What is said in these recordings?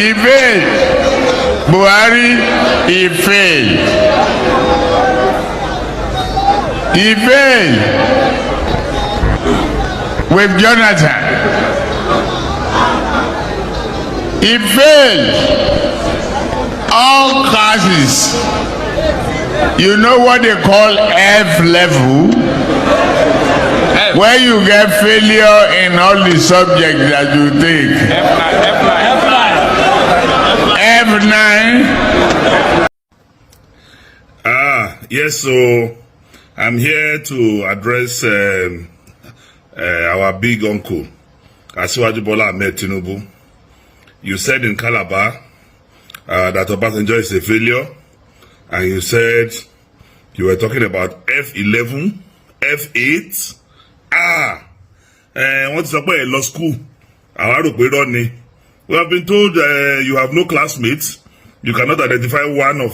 He failed. Buhari, he failed. He failed with Jonathan. He failed. All classes. You know what they call F level? Where you get failure in all the subjects that you take. F9. Yes, so I'm here to address our big uncle, Asiwaju Bola Ahmed Tinubu. You said in Calabar that Obasanjo is a failure, and you said you were talking about F11, F8. What's up at law school? We have been told you have no classmates. You cannot identify one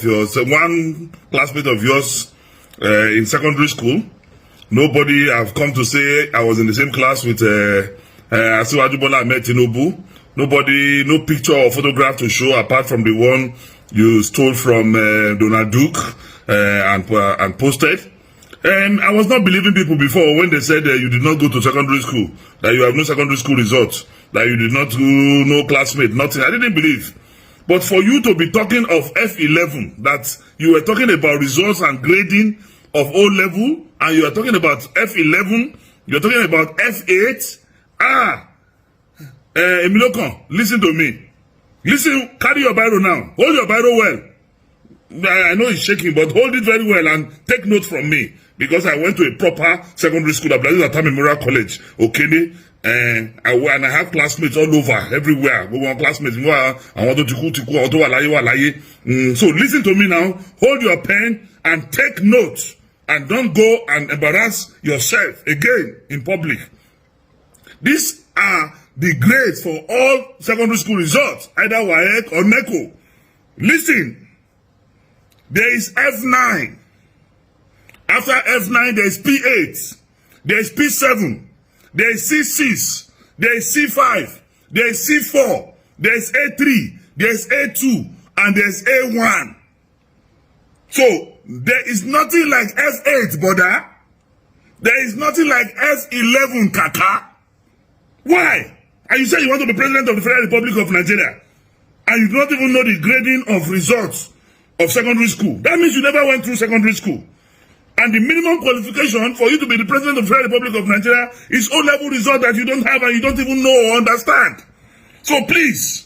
classmate of yours in secondary school. Nobody have come to say I was in the same class with Asiwaju Bola Ahmed Tinubu. Nobody, no picture or photograph to show apart from the one you stole from Donald Duke and posted. And I was not believing people before when they said you did not go to secondary school, that you have no secondary school results, that you did not do no classmate, nothing. I didn't believe. But for you to be talking of F11, that you were talking about results and grading of O level, and you are talking about F11, you're talking about F8. Emilokon, listen to me. Listen, carry your Bible now. Hold your Bible well. I know it's shaking, but hold it very well and take note from me. Because I went to a proper secondary school, at Memorial College, okay? And I have classmates all over, everywhere. We want classmates. So listen to me now. Hold your pen and take notes. And don't go and embarrass yourself again in public. These are the grades for all secondary school results, either WAEC or NECO. Listen. There is F9. After F9, there is P8. There is P7. There is C6. There is C5. There is C4. There is A3. There is A2. And there is A1. So, there is nothing like F8, brother. There is nothing like F11, kaka. Why? And you say you want to be president of the Federal Republic of Nigeria. And you do not even know the grading of results of secondary school. That means you never went through secondary school. And the minimum qualification for you to be the president of the Federal Republic of Nigeria is O-level result that you don't have and you don't even know or understand. So please,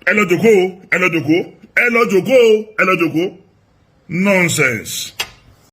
Elo Joko, nonsense.